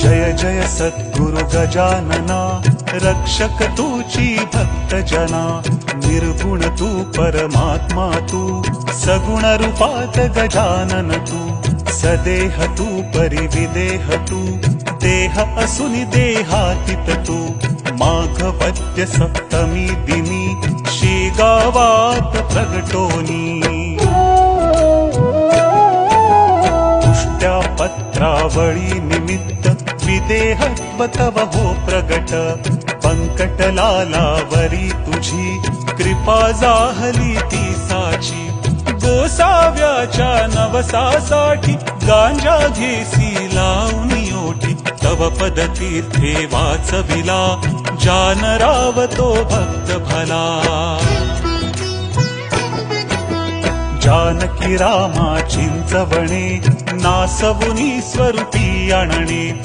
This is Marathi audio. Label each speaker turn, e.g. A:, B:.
A: जय जय सद्गुरु गजानना, रक्षक तूची भक्त जना। निर्गुण तू परमात्मा तू, सगुण रूपात गजानन तू। सदेह तू परिविदेह तू, देह असुनि देहातीत तू। माघ वद्य सप्तमी दिनी, शेगावात प्रगटोनी। पुष्ट्या पत्रावळी निमित्त, विदेहत्व तव हो प्रगट। पंकटलालावरी तुझी, कृपा जाहली ती साची। गोसाव्याच्या नवसासाठी, गांजा घेसी लावणी ओठी। तव पद तीर्थे वाचविला, जानराव तो भक्त भला। जानकी रामा चिंचवणे, नासवुनी स्वरूपी आणणे।